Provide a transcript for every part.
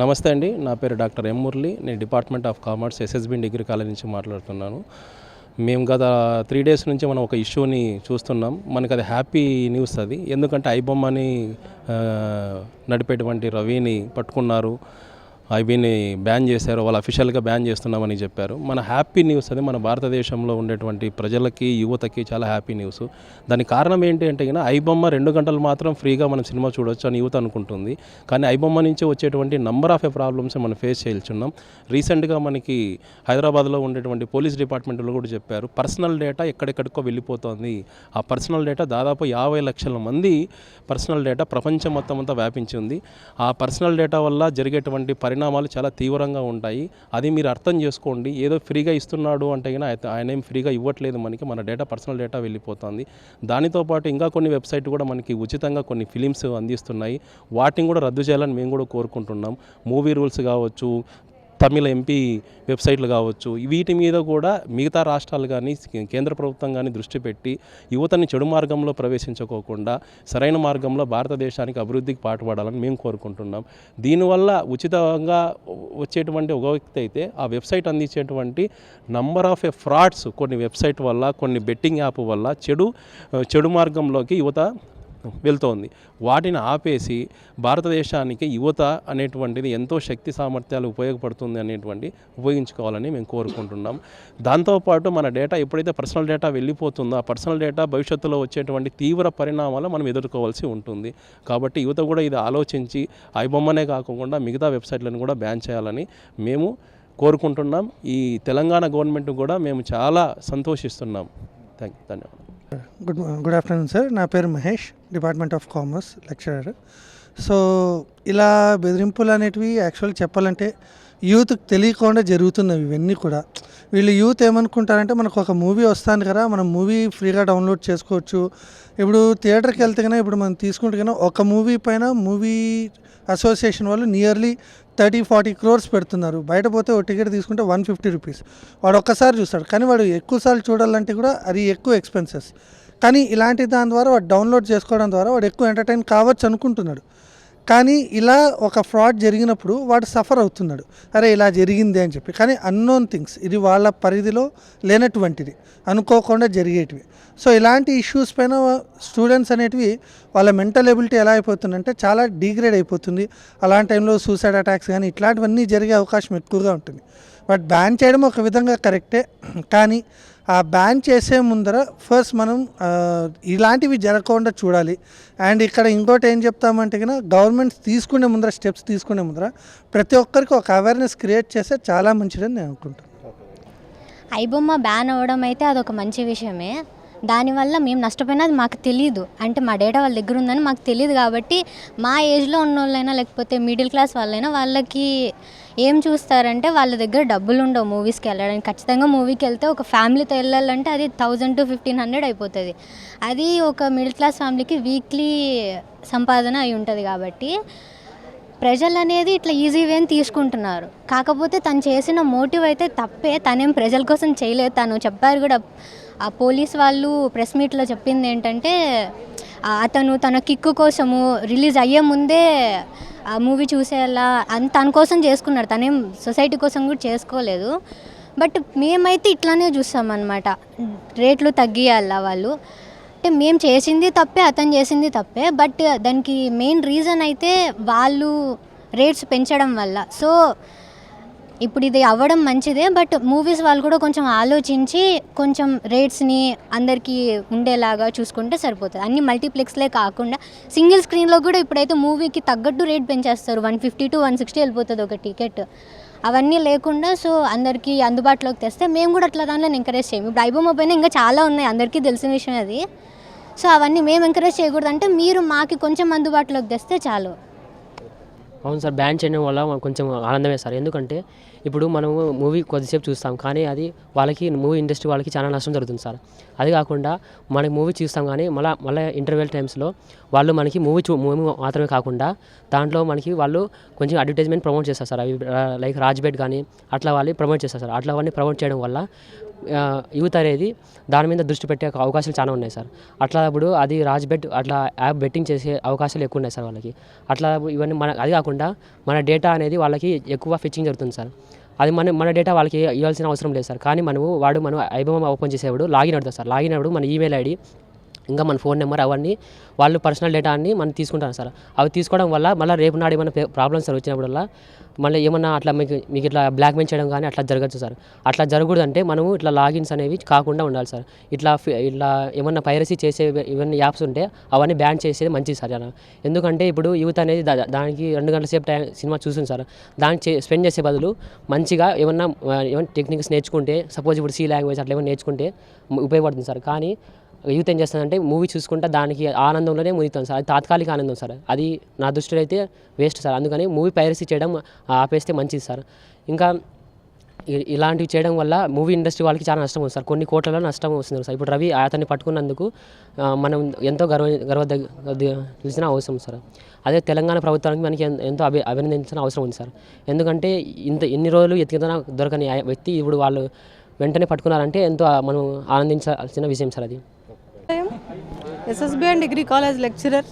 నమస్తే అండి. నా పేరు డాక్టర్ ఎం మురళి. నేను department of commerce SSB degree college నుంచి మాట్లాడుతున్నాను. మేము గత 3 డేస్ నుంచి మనం ఒక ఇష్యూని చూస్తున్నాం. మనకు అది హ్యాపీ న్యూస్ అది. ఎందుకంటే ఐబొమ్మని నడిపేటువంటి రవిని పట్టుకున్నారు. ఐబీని బ్యాన్ చేశారు. వాళ్ళు అఫీషియల్గా బ్యాన్ చేస్తున్నామని చెప్పారు. మన హ్యాపీ న్యూస్ అది. మన భారతదేశంలో ఉండేటువంటి ప్రజలకి, యువతకి చాలా హ్యాపీ న్యూస్. దానికి కారణం ఏంటి అంటే ఐబొమ్మ 2 గంటలు మాత్రం ఫ్రీగా మనం సినిమా చూడొచ్చు అని యువత అనుకుంటుంది. కానీ ఐబొమ్మ నుంచి వచ్చేటువంటి నంబర్ ఆఫ్ ప్రాబ్లమ్స్ మనం ఫేస్ చేయాల్చున్నాం. రీసెంట్గా మనకి హైదరాబాద్లో ఉండేటువంటి పోలీస్ డిపార్ట్మెంట్లో కూడా చెప్పారు, పర్సనల్ డేటా ఎక్కడెక్కడికో వెళ్ళిపోతుంది. ఆ పర్సనల్ డేటా దాదాపు 50 లక్షల మంది పర్సనల్ డేటా ప్రపంచం మొత్తం అంతా వ్యాపించి ఉంది. ఆ పర్సనల్ డేటా వల్ల జరిగేటువంటి పరిణామాలు చాలా తీవ్రంగా ఉంటాయి. అది మీరు అర్థం చేసుకోండి. ఏదో ఫ్రీగా ఇస్తున్నాడు అంటే ఆయన ఏం ఫ్రీగా ఇవ్వట్లేదు. మన డేటా, పర్సనల్ డేటా వెళ్ళిపోతుంది. దానితో పాటు ఇంకా కొన్ని వెబ్సైట్ కూడా మనకి ఉచితంగా కొన్ని ఫిలిమ్స్ అందిస్తున్నాయి. వాటిని కూడా రద్దు చేయాలని మేము కూడా కోరుకుంటున్నాం. మూవీ రూల్స్ కావచ్చు, తమిళ ఎంపీ వెబ్సైట్లు కావచ్చు, వీటి మీద కూడా మిగతా రాష్ట్రాలు కానీ కేంద్ర ప్రభుత్వం కానీ దృష్టి పెట్టి యువతని చెడు మార్గంలో ప్రవేశించుకోకుండా సరైన మార్గంలో భారతదేశానికి అభివృద్ధికి పాటుపడాలని మేము కోరుకుంటున్నాం. దీనివల్ల ఉచితంగా వచ్చేటువంటి ఒక వ్యక్తి అయితే ఆ వెబ్సైట్ అందించేటువంటి నంబర్ ఆఫ్ ఫ్రాడ్స్ కొన్ని వెబ్సైట్ వల్ల, కొన్ని బెట్టింగ్ యాప్ వల్ల చెడు మార్గంలోకి యువత వెళ్తోంది. వాటిని ఆపేసి భారతదేశానికి యువత అనేటువంటిది ఎంతో శక్తి సామర్థ్యాలు ఉపయోగపడుతుంది అనేటువంటి ఉపయోగించుకోవాలని మేము కోరుకుంటున్నాం. దాంతోపాటు మన డేటా ఎప్పుడైతే పర్సనల్ డేటా వెళ్ళిపోతుందో ఆ పర్సనల్ డేటా భవిష్యత్తులో వచ్చేటువంటి తీవ్ర పరిణామాలు మనం ఎదుర్కోవాల్సి ఉంటుంది. కాబట్టి యువత కూడా ఇది ఆలోచించి ఐబొమ్మనే కాకుండా మిగతా వెబ్సైట్లను కూడా బ్యాన్ చేయాలని మేము కోరుకుంటున్నాం. ఈ తెలంగాణ గవర్నమెంట్ కూడా మేము చాలా సంతోషిస్తున్నాం. ధన్యవాదాలు. Good afternoon sir. నా పేరు Mahesh, department of commerce lecturer. So ఇలా బెదిరింపులు అనేటివి యాక్చువల్గా చెప్పాలంటే యూత్కి తెలియకుండా జరుగుతున్నవి ఇవన్నీ కూడా. వీళ్ళు యూత్ ఏమనుకుంటారంటే మనకు ఒక మూవీ వస్తుంది కదా, మనం మూవీ ఫ్రీగా డౌన్లోడ్ చేసుకోవచ్చు. ఇప్పుడు థియేటర్కి వెళ్తే కన్నా ఇప్పుడు మనం తీసుకుంటే కన్నా ఒక మూవీ పైన మూవీ అసోసియేషన్ వాళ్ళు నియర్లీ 30-40 crores పెడుతున్నారు. బయట పోతే ఒక టికెట్ తీసుకుంటే 150 రూపీస్. వాడు ఒక్కసారి చూస్తాడు, కానీ వాడు ఎక్కువసార్లు చూడాలంటే కూడా అది ఎక్కువ ఎక్స్పెన్సెస్. కానీ ఇలాంటి దాని ద్వారా వాడు డౌన్లోడ్ చేసుకోవడం ద్వారా వాడు ఎక్కువ ఎంటర్టైన్ కావచ్చు అనుకుంటున్నాడు. కానీ ఇలా ఒక ఫ్రాడ్ జరిగినప్పుడు వాడు సఫర్ అవుతున్నాడు, అరే ఇలా జరిగింది అని చెప్పి. కానీ అన్నోన్ థింగ్స్, ఇది వాళ్ళ పరిధిలో లేనటువంటిది, అనుకోకుండా జరిగేటివి. సో ఇలాంటి ఇష్యూస్ పైన స్టూడెంట్స్ అనేటివి వాళ్ళ మెంటల్ ఎబిలిటీ ఎలా అయిపోతుందంటే చాలా డిగ్రేడ్ అయిపోతుంది. అలాంటి టైంలో సూసైడ్ అటాక్స్ కానీ ఇట్లాంటివన్నీ జరిగే అవకాశం ఎక్కువగా ఉంటుంది. బట్ బ్యాన్ చేయడం ఒక విధంగా కరెక్టే, కానీ ఆ బ్యాన్ చేసే ముందర ఫస్ట్ మనం ఇలాంటివి జరగకుండా చూడాలి. అండ్ ఇక్కడ ఇంకోటి ఏం చెప్తామంటే కన్నా గవర్నమెంట్స్ తీసుకునే ముందర, స్టెప్స్ తీసుకునే ముందర ప్రతి ఒక్కరికి ఒక అవేర్నెస్ క్రియేట్ చేస్తే చాలా మంచిదని నేను అనుకుంటాను. ఐబొమ్మ బ్యాన్ అవ్వడం అయితే అదొక మంచి విషయమే. దానివల్ల మేము నష్టపోయినా అది మాకు తెలియదు, అంటే మా డేటా వాళ్ళ దగ్గర ఉందని మాకు తెలియదు. కాబట్టి మా ఏజ్లో ఉన్న వాళ్ళైనా లేకపోతే మిడిల్ క్లాస్ వాళ్ళైనా వాళ్ళకి ఏం చూస్తారంటే వాళ్ళ దగ్గర డబ్బులు ఉండవు మూవీస్కి వెళ్ళడానికి. ఖచ్చితంగా మూవీకి వెళ్తే ఒక ఫ్యామిలీతో వెళ్ళాలంటే అది 1000 to 1500 అయిపోతుంది. అది ఒక మిడిల్ క్లాస్ ఫ్యామిలీకి వీక్లీ సంపాదన అయి ఉంటుంది. కాబట్టి ప్రజలు అనేది ఇట్లా ఈజీ వేని తీసుకుంటున్నారు. కాకపోతే తను చేసిన మోటివ్ అయితే తప్పే. తనేం ప్రజల కోసం చేయలేదు. తను చెప్పారు కూడా, ఆ పోలీస్ వాళ్ళు ప్రెస్ మీట్లో చెప్పింది ఏంటంటే అతను తన కిక్కు కోసము రిలీజ్ అయ్యే ముందే ఆ మూవీ చూసేలా తన కోసం చేసుకున్నాడు, తనేం సొసైటీ కోసం కూడా చేసుకోలేదు. బట్ మేమైతే ఇట్లానే చూస్తామన్నమాట, రేట్లు తగ్గియాల వాళ్ళు. అంటే మేము చేసింది తప్పే, అతను చేసింది తప్పే. బట్ దానికి మెయిన్ రీజన్ అయితే వాళ్ళు రేట్స్ పెంచడం వల్ల. సో ఇప్పుడు ఇది అవ్వడం మంచిదే, బట్ మూవీస్ వాళ్ళు కూడా కొంచెం ఆలోచించి కొంచెం రేట్స్ని అందరికీ ఉండేలాగా చూసుకుంటే సరిపోతుంది. అన్ని మల్టీప్లెక్స్లే కాకుండా సింగిల్ స్క్రీన్లో కూడా ఇప్పుడైతే మూవీకి తగ్గట్టు రేట్ పెంచేస్తారు. 150 to 160 వెళ్ళిపోతుంది ఒక టికెట్. అవన్నీ లేకుండా సో అందరికీ అందుబాటులోకి తెస్తే మేము కూడా అట్లా దానిలో ఎంకరేజ్ చేయము. ఇప్పుడు ఐబొమ్మ పైన ఇంకా చాలా ఉన్నాయి, అందరికీ తెలిసిన విషయం అది. సో అవన్నీ మేము ఎంకరేజ్ చేయకూడదు, అంటే మీరు మాకు కొంచెం అందుబాటులోకి తెస్తే చాలు. అవును సార్, బ్యాన్ చేయడం వల్ల కొంచెం ఆనందమే సార్. ఎందుకంటే ఇప్పుడు మనము మూవీ కొద్దిసేపు చూస్తాం, కానీ అది వాళ్ళకి, మూవీ ఇండస్ట్రీ వాళ్ళకి చాలా నష్టం జరుగుతుంది సార్. అది కాకుండా మనకి మూవీ చూస్తాం, కానీ మళ్ళీ ఇంటర్వెల్ టైమ్స్లో వాళ్ళు మనకి మూవీ మాత్రమే కాకుండా దాంట్లో మనకి వాళ్ళు కొంచెం అడ్వర్టైజ్మెంట్ ప్రమోట్ చేస్తారు సార్. అవి లైక్ రాజ్బెట్ కానీ అట్లా వాళ్ళు ప్రమోట్ చేస్తారు సార్. అట్లా అవన్నీ ప్రమోట్ చేయడం వల్ల యూత్ అనేది దాని మీద దృష్టి పెట్టే అవకాశాలు చాలా ఉన్నాయి సార్. అట్లా అప్పుడు అది రాజ్ బెట్ అట్లా యాప్ బెట్టింగ్ చేసే అవకాశాలు ఎక్కువ ఉన్నాయి సార్ వాళ్ళకి. అట్లా ఇవన్నీ అది కాకుండా మన డేటా అనేది వాళ్ళకి ఎక్కువ ఫిచ్చింగ్ జరుగుతుంది సార్. అది మన డేటా వాళ్ళకి ఇవ్వాల్సిన అవసరం లేదు సార్. కానీ మనం ఐబొమ్మ ఓపెన్ చేసేవాడు లాగిన్ అవుతుంది సార్. లాగిన్ అవ్వడు మన ఈమెయిల్ ఐడి ఇంకా మన ఫోన్ నెంబర్ అవన్నీ వాళ్ళు పర్సనల్ డేటా అన్ని మనం తీసుకుంటారు సార్. అవి తీసుకోవడం వల్ల మళ్ళీ రేపు నాడు ఏమైనా ప్రాబ్లమ్స్ సార్ వచ్చినప్పుడల్లా మళ్ళీ ఏమన్నా అట్లా మీకు ఇట్లా బ్లాక్మెయిల్ చేయడం కానీ అట్లా జరగచ్చు సార్. అట్లా జరగకూడదు అంటే మనము ఇట్లా లాగిన్స్ అనేవి కాకుండా ఉండాలి సార్. ఇట్లా ఏమన్నా పైరసీ చేసే ఇవన్నీ యాప్స్ ఉంటే అవన్నీ బ్యాన్ చేసేది మంచిది సార్. ఎందుకంటే ఇప్పుడు యూత్ అనేది దానికి 2 గంటల సేపు సినిమా చూస్తుంది సార్. దానికి స్పెండ్ చేసే బదులు మంచిగా ఏమన్నా టెక్నిక్స్ నేర్చుకుంటే సపోజ్ ఇప్పుడు సి లాంగ్వేజ్ అట్లా ఏమైనా నేర్చుకుంటే ఉపయోగపడుతుంది సార్. కానీ యూత్ ఏం చేస్తుందంటే మూవీ చూసుకుంటే దానికి ఆనందంలోనే మునిగుతాం సార్. అది తాత్కాలిక ఆనందం సార్. అది నా దృష్టిలో అయితే వేస్ట్ సార్. అందుకని మూవీ పైరసీ చేయడం ఆపేస్తే మంచిది సార్. ఇంకా ఇలాంటివి చేయడం వల్ల మూవీ ఇండస్ట్రీ వాళ్ళకి చాలా నష్టం వస్తుంది సార్. కొన్ని కోట్లలో నష్టం వస్తుంది సార్. ఇప్పుడు రవి అతన్ని పట్టుకున్నందుకు మనం ఎంతో తెలిసిన అవసరం సార్. అదే తెలంగాణ ప్రభుత్వానికి మనకి ఎంతో అభినందించిన అవసరం ఉంది సార్. ఎందుకంటే ఎన్ని రోజులు ఎతికినా దొరకని వ్యక్తి ఇప్పుడు వాళ్ళు వెంటనే పట్టుకున్నారంటే ఎంతో మనం ఆనందించాల్సిన విషయం సార్ అది. ఎస్ఎస్బిఎన్ డిగ్రీ కాలేజ్ లెక్చరర్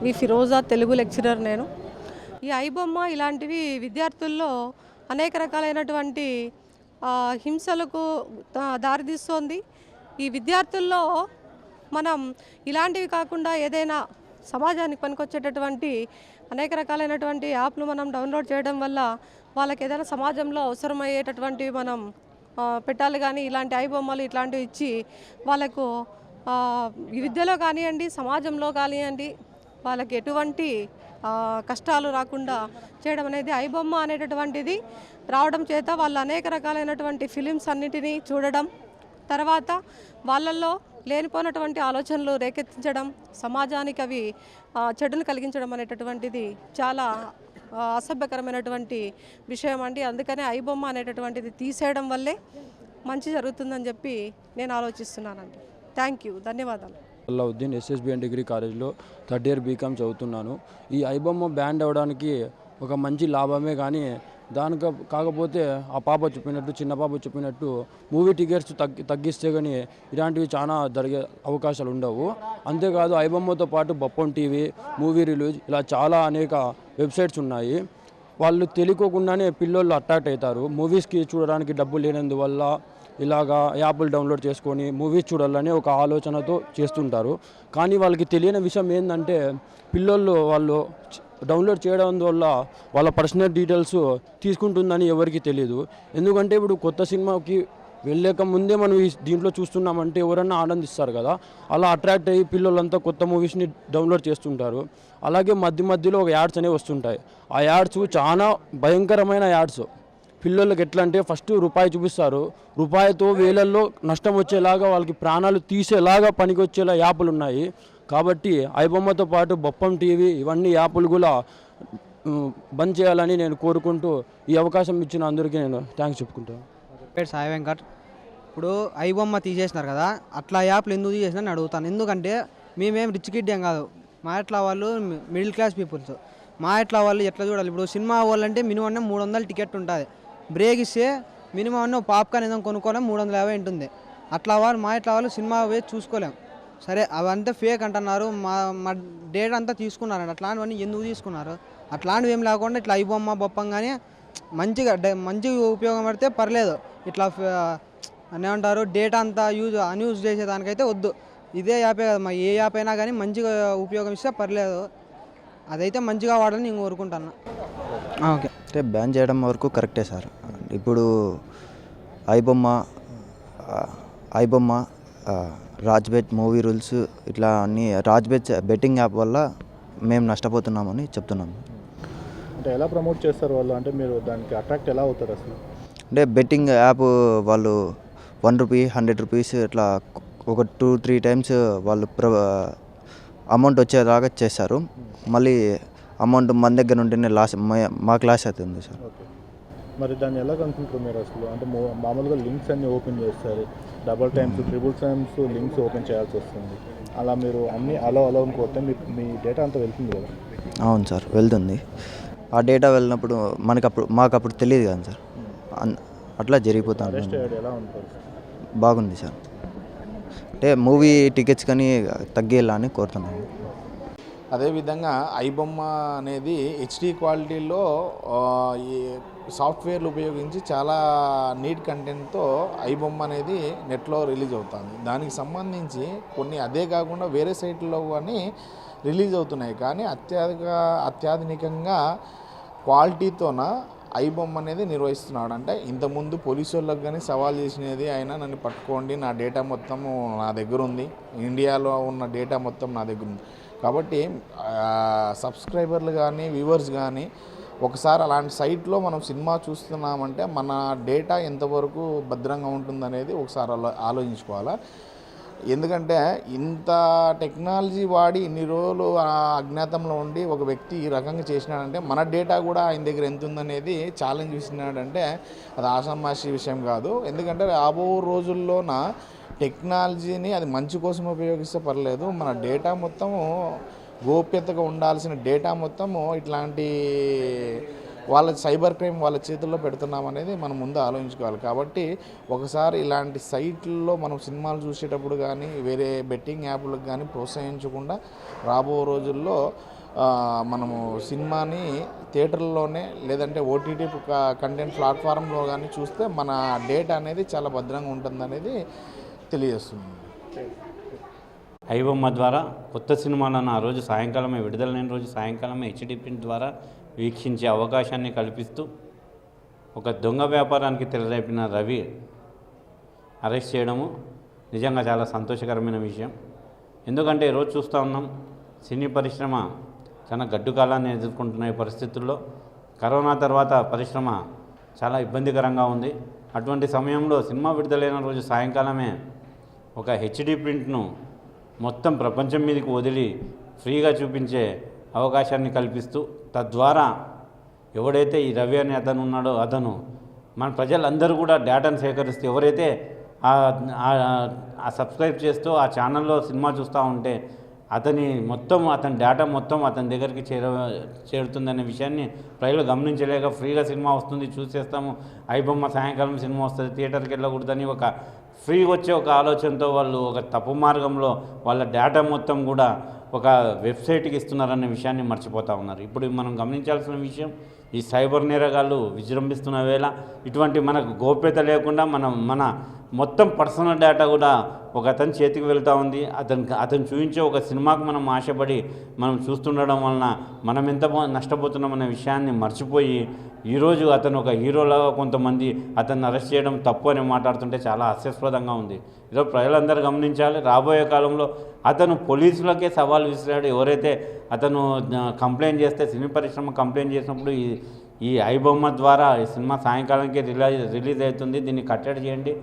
వి ఫిరోజా, తెలుగు లెక్చరర్ నేను. ఈ ఐబొమ్మ ఇలాంటివి విద్యార్థుల్లో అనేక రకాలైనటువంటి హింసలకు దారితీస్తోంది. ఈ విద్యార్థుల్లో మనం ఇలాంటివి కాకుండా ఏదైనా సమాజానికి పనికొచ్చేటటువంటి అనేక రకాలైనటువంటి యాప్లు మనం డౌన్లోడ్ చేయడం వల్ల వాళ్ళకి ఏదైనా సమాజంలో అవసరమయ్యేటటువంటివి మనం పెట్టాలి. కానీ ఇలాంటి ఐబొమ్మలు ఇట్లాంటివి ఇచ్చి వాళ్ళకు ఈ విద్యలో కానివ్వండి, సమాజంలో కానివ్వండి, వాళ్ళకి ఎటువంటి కష్టాలు రాకుండా చేయడం అనేది ఐబొమ్మ అనేటటువంటిది రావడం చేత వాళ్ళు అనేక రకాలైనటువంటి ఫిలిమ్స్ అన్నిటినీ చూడడం, తర్వాత వాళ్ళల్లో లేనిపోయినటువంటి ఆలోచనలు రేకెత్తించడం, సమాజానికి అవి చెడును కలిగించడం అనేటటువంటిది చాలా అసభ్యకరమైనటువంటి విషయం అండి. అందుకనే ఐబొమ్మ అనేటటువంటిది తీసేయడం వల్లే మంచి జరుగుతుందని చెప్పి నేను ఆలోచిస్తున్నానండి. థ్యాంక్ యూ, ధన్యవాదాలు. అల్లావుద్దీన్, ఎస్ఎస్బిఎన్ డిగ్రీ కాలేజ్లో 3rd ఇయర్ బీకామ్ చదువుతున్నాను. ఈ ఐబొమ్మ బ్యాండ్ అవ్వడానికి ఒక మంచి లాభమే. కానీ కాకపోతే ఆ పాప చెప్పినట్టు, చిన్న పాప చెప్పినట్టు మూవీ టికెట్స్ తగ్గిస్తే కానీ ఇలాంటివి చాలా జరిగే అవకాశాలు ఉండవు. అంతేకాదు ఐబొమ్మతో పాటు బొప్పం టీవీ, మూవీ రిలీజ్ ఇలా చాలా అనేక వెబ్సైట్స్ ఉన్నాయి. వాళ్ళు తెలియకోకుండానే పిల్లోళ్ళు అట్రాక్ట్ అవుతారు. మూవీస్కి చూడడానికి డబ్బులు లేనందువల్ల ఇలాగా యాప్లు డౌన్లోడ్ చేసుకొని మూవీస్ చూడాలని ఒక ఆలోచనతో చేస్తుంటారు. కానీ వాళ్ళకి తెలియని విషయం ఏంటంటే వాళ్ళు డౌన్లోడ్ చేయడం వల్ల వాళ్ళ పర్సనల్ డీటెయిల్స్ తీసుకుంటుందని ఎవరికి తెలియదు. ఎందుకంటే ఇప్పుడు కొత్త సినిమాకి వెళ్ళలేక ముందే మనం దీంట్లో చూస్తున్నామంటే ఎవరన్నా ఆనందిస్తారు కదా. అలా అట్రాక్ట్ అయ్యి పిల్లలంతా కొత్త మూవీస్ని డౌన్లోడ్ చేస్తుంటారు. అలాగే మధ్యలో ఒక యాడ్స్ అనేవి వస్తుంటాయి. ఆ యాడ్స్ చాలా భయంకరమైన యాడ్స్. పిల్లలకి ఎట్లా అంటే ఫస్ట్ రూపాయి చూపిస్తారు, రూపాయితో వేలల్లో నష్టం వచ్చేలాగా వాళ్ళకి ప్రాణాలు తీసేలాగా పనికొచ్చేలా యాప్లు ఉన్నాయి. కాబట్టి ఐబొమ్మతో పాటు బొప్పం టీవీ ఇవన్నీ యాప్లు కూడా బంద్ చేయాలని నేను కోరుకుంటూ ఈ అవకాశం ఇచ్చిన అందరికీ నేను థ్యాంక్స్ చెప్పుకుంటాను. పేరు సాయి వెంకట్. ఇప్పుడు ఐబొమ్మ తీసేసినారు కదా, అట్లా యాప్లు ఎందుకు తీసేసినా అడుగుతాను. ఎందుకంటే మేమేం రిచ్ కిడ్ ఏం కాదు. మా ఎట్లా వాళ్ళు మిడిల్ క్లాస్ పీపుల్స్. మా ఎట్లా వాళ్ళు ఎట్లా చూడాలి. ఇప్పుడు సినిమా వాళ్ళంటే మినిమం 300 టికెట్ ఉంటుంది. బ్రేక్ ఇస్తే మినిమం పాప్కార్న్ ఏదో కొనుక్కోవడం 350 ఉంటుంది. అట్లా వాళ్ళు మా ఎట్లా వాళ్ళు సినిమా వేసి చూసుకోలేం. సరే అవంతా ఫేక్ అంటున్నారు, మా డేటా అంతా తీసుకున్నారండి. అట్లాంటివన్నీ ఎందుకు తీసుకున్నారు? అట్లాంటివి ఏం లేకుండా ఇట్లా ఐబొమ్మ బొప్పం కానీ మంచిగా ఉపయోగం పడితే పర్లేదు. ఇట్లా ఏమంటారు డేటా అంతా అన్యూజ్ చేసేదానికైతే వద్దు. ఇదే యాపే కదా, ఏ యాప్ అయినా కానీ మంచిగా ఉపయోగం ఇస్తే పర్లేదు. అదైతే మంచిగా వాడాలని నేను కోరుకుంటాను. ఓకే, అంటే బ్యాన్ చేయడం వరకు కరెక్టే సార్. ఇప్పుడు ఐబొమ్మ రాజ్బెట్, మూవీ రూల్స్ ఇట్లా అన్ని రాజ్బెట్ బెట్టింగ్ యాప్ వల్ల మేము నష్టపోతున్నామని చెప్తున్నాము. అంటే ఎలా ప్రమోట్ చేస్తారు వాళ్ళు? అంటే మీరు దానికి అట్రాక్ట్ ఎలా అవుతారు అసలు? అంటే బెట్టింగ్ యాప్ వాళ్ళు ₹1, ₹100 ఇట్లా ఒక 2-3 టైమ్స్ వాళ్ళు అమౌంట్ వచ్చేలాగా చేస్తారు. మళ్ళీ అమౌంట్ మన దగ్గర ఉంటేనే మాకు లాస్ అవుతుంది సార్. మరి దాన్ని ఎలా కనుక్కుంటారు మీరు అసలు? అంటే మామూలుగా లింక్స్ అన్నీ ఓపెన్ చేస్తారు, double times, triple times links open చేయాల్సి వస్తుంది. అలా మీరు అన్నీ అలో అనుకోతే మీ డేటా అంతా వెళ్తుంది కదా? అవును సార్, వెళ్తుంది. ఆ డేటా వెళ్ళినప్పుడు మాకు అప్పుడు తెలియదు కదా సార్, అట్లా జరిగిపోతుంది. ఎలా ఉంటుంది? బాగుంది సార్. అంటే మూవీ టికెట్స్ కానీ తగ్గేలా అని కోరుతున్నాను. అదేవిధంగా ఐబొమ్మ అనేది హెచ్డి క్వాలిటీలో ఈ సాఫ్ట్వేర్లు ఉపయోగించి చాలా నీట్ కంటెంట్తో ఐబొమ్మ అనేది నెట్లో రిలీజ్ అవుతుంది. దానికి సంబంధించి కొన్ని అదే కాకుండా వేరే సైట్లో కానీ రిలీజ్ అవుతున్నాయి. కానీ అత్యాధునికంగా క్వాలిటీతోన ఐబొమ్మ అనేది నిర్వహిస్తున్నాడు. అంటే ఇంతకుముందు పోలీసు వాళ్ళకి కానీ సవాల్ చేసినది ఆయన నన్ను పట్టుకోండి, నా డేటా మొత్తం నా దగ్గర ఉంది, ఇండియాలో ఉన్న డేటా మొత్తం నా దగ్గర ఉంది. కాబట్టి సబ్స్క్రైబర్లు కానీ వ్యూవర్స్ కానీ ఒకసారి అలాంటి సైట్లో మనం సినిమా చూస్తున్నామంటే మన డేటా ఎంతవరకు భద్రంగా ఉంటుందనేది ఒకసారి ఆలోచించుకోవాలా. ఎందుకంటే ఇంత టెక్నాలజీ వాడి ఇన్ని రోజులు అజ్ఞాతంలో ఉండి ఒక వ్యక్తి ఈ రకంగా చేసినాడంటే మన డేటా కూడా ఆయన దగ్గర ఎంత ఉందనేది ఛాలెంజ్ ఇస్తున్నాడంటే అది ఆషామాషి విషయం కాదు. ఎందుకంటే రాబో రోజుల్లోన టెక్నాలజీని అది మంచి కోసం ఉపయోగిస్తే పర్లేదు, మన డేటా మొత్తము గోప్యతగా ఉండాల్సిన డేటా మొత్తము ఇట్లాంటి వాళ్ళ సైబర్ క్రైమ్ వాళ్ళ చేతుల్లో పెడుతున్నాం అనేది మనం ముందు ఆలోచించుకోవాలి. కాబట్టి ఒకసారి ఇలాంటి సైట్లలో మనం సినిమాలు చూసేటప్పుడు కానీ వేరే బెట్టింగ్ యాప్లకు కానీ ప్రోత్సహించకుండా రాబో రోజుల్లో మనము సినిమాని థియేటర్లోనే లేదంటే ఓటీటీ కంటెంట్ ప్లాట్ఫామ్లో కానీ చూస్తే మన డేటా అనేది చాలా భద్రంగా ఉంటుందనేది తెలియజేస్తుంది. ఐబొమ్మ ద్వారా కొత్త సినిమాలను ఆ రోజు సాయంకాలమే విడుదలైన రోజు సాయంకాలమే హెచ్డి ప్రింట్ ద్వారా వీక్షించే అవకాశాన్ని కల్పిస్తూ ఒక దొంగ వ్యాపారానికి తెరలేపిన రవి అరెస్ట్ చేయడము నిజంగా చాలా సంతోషకరమైన విషయం. ఎందుకంటే ఈరోజు చూస్తూ ఉన్నాం సినీ పరిశ్రమ చాలా గడ్డు కాలాన్ని ఎదుర్కొంటున్న ఈ పరిస్థితుల్లో కరోనా తర్వాత పరిశ్రమ చాలా ఇబ్బందికరంగా ఉంది. అటువంటి సమయంలో సినిమా విడుదలైన రోజు సాయంకాలమే ఒక హెచ్డి ప్రింట్ను మొత్తం ప్రపంచం మీదకి వదిలి ఫ్రీగా చూపించే అవకాశాన్ని కల్పిస్తూ తద్వారా ఎవడైతే ఈ రవి అనే అతను ఉన్నాడో అతను మన ప్రజలందరూ కూడా డేటాను సేకరిస్తూ ఎవరైతే సబ్స్క్రైబ్ చేస్తూ ఆ ఛానల్లో సినిమా చూస్తూ ఉంటే అతని డేటా మొత్తం అతని దగ్గరికి చేరుతుందనే విషయాన్ని ప్రజలు గమనించలేక ఫ్రీగా సినిమా వస్తుంది చూసేస్తాము, ఐబొమ్మ సాయంకాలం సినిమా వస్తుంది థియేటర్కి వెళ్ళకూడదని ఒక ఫ్రీ వచ్చే ఒక ఆలోచనతో వాళ్ళు ఒక తప్పు మార్గంలో వాళ్ళ డేటా మొత్తం కూడా ఒక వెబ్సైట్కి ఇస్తున్నారనే విషయాన్ని మర్చిపోతూ ఉన్నారు. ఇప్పుడు మనం గమనించాల్సిన విషయం ఈ సైబర్ నేరగాళ్ళు విజృంభిస్తున్న వేళ ఇటువంటి మనకు గోప్యత లేకుండా మన మొత్తం పర్సనల్ డేటా కూడా ఒక అతని చేతికి వెళ్తూ ఉంది. అతను చూపించే ఒక సినిమాకు మనం ఆశపడి మనం చూస్తుండడం వలన మనం ఎంత నష్టపోతున్నామనే విషయాన్ని మర్చిపోయి ఈరోజు అతను ఒక హీరోలాగా కొంతమంది అతన్ని అరెస్ట్ చేయడం తప్పు అని మాట్లాడుతుంటే చాలా హాస్యాస్పదంగా ఉంది. ఈరోజు ప్రజలందరూ గమనించాలి, రాబోయే కాలంలో అతను పోలీసులకే సవాల్ విసిరాడు. ఎవరైతే అతను కంప్లైంట్ చేస్తే సినీ పరిశ్రమ కంప్లైంట్ చేసినప్పుడు ఈ ఐబొమ్మ ద్వారా ఈ సినిమా సాయంకాలానికి రిలీజ్ అవుతుంది, దీన్ని కట్టడి చేయండి,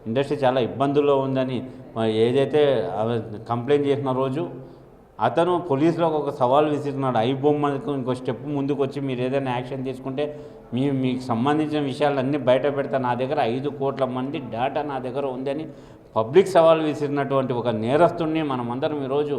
ఇండస్ట్రీ చాలా ఇబ్బందుల్లో ఉందని ఏదైతే కంప్లైంట్ చేసిన రోజు అతను పోలీసులకు ఒక సవాల్ విసిరినాడు. ఐబొమ్మకు ఇంకో స్టెప్ ముందుకు వచ్చి మీరు ఏదైనా యాక్షన్ తీసుకుంటే మీకు సంబంధించిన విషయాలన్నీ బయట పెడతా, నా దగ్గర 5 కోట్ల మంది డేటా నా దగ్గర ఉందని పబ్లిక్ సవాల్ విసిరినటువంటి ఒక నేరస్తుడిని మనమందరం ఈరోజు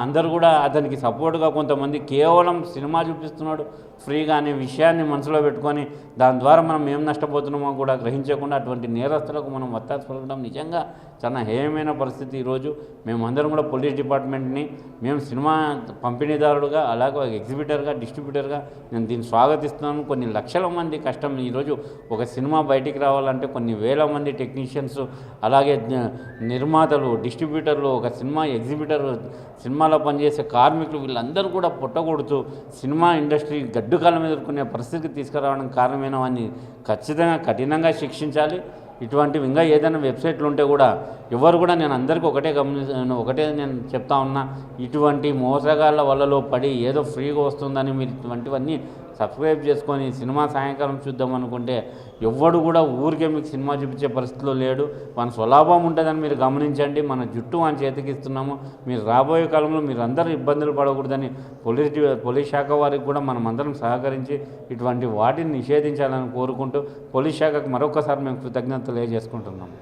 అందరూ కూడా అతనికి సపోర్ట్గా కొంతమంది కేవలం సినిమా చూపిస్తున్నాడు ఫ్రీగా అనే విషయాన్ని మనసులో పెట్టుకొని దాని ద్వారా మనం ఏం నష్టపోతున్నామో కూడా గ్రహించకుండా అటువంటి నేరస్తులకు మనం వత్తాసు పలకడం నిజంగా చాలా హేయమైన పరిస్థితి. ఈరోజు మేమందరం కూడా పోలీస్ డిపార్ట్మెంట్ని మేము సినిమా పంపిణీదారుడుగా అలాగే ఎగ్జిబిటర్గా డిస్ట్రిబ్యూటర్గా నేను దీన్ని స్వాగతిస్తున్నాను. కొన్ని లక్షల మంది కష్టం ఈరోజు ఒక సినిమా బయటికి రావాలంటే కొన్ని వేల మంది టెక్నీషియన్స్ అలాగే నిర్మాతలు డిస్ట్రిబ్యూటర్లు ఒక సినిమా ఎగ్జిబిటర్ సినిమాలో పనిచేసే కార్మికులు వీళ్ళందరూ కూడా పుట్టగొడుతూ సినిమా ఇండస్ట్రీ గడ్డుకాలం ఎదుర్కొనే పరిస్థితికి తీసుకురావడానికి కారణమైన వాడిని ఖచ్చితంగా కఠినంగా శిక్షించాలి. ఇటువంటివి ఇంకా ఏదైనా వెబ్సైట్లు ఉంటే కూడా ఎవరు కూడా నేను అందరికీ ఒకటే నేను చెప్తా ఉన్నా, ఇటువంటి మోసగాళ్ళ వలలో పడి ఏదో ఫ్రీగా వస్తుందని మీరు ఇటువంటివన్నీ సబ్స్క్రైబ్ చేసుకొని సినిమా సాయంకాలం చూద్దాం అనుకుంటే ఎవ్వడు కూడా ఊరికే మీకు సినిమా చూపించే పరిస్థితిలో లేడు. మన స్వలాభం ఉంటుందని మీరు గమనించండి. మన జుట్టు మన చేతికి ఇస్తున్నాము. మీరు రాబోయే కాలంలో మీరు అందరూ ఇబ్బందులు పడకూడదని పోలీస్ శాఖ వారికి కూడా మనం అందరం సహకరించి ఇటువంటి వాటిని నిషేధించాలని కోరుకుంటూ పోలీస్ శాఖకు మరొకసారి మేము కృతజ్ఞతలు తెలియజేసుకుంటున్నాము.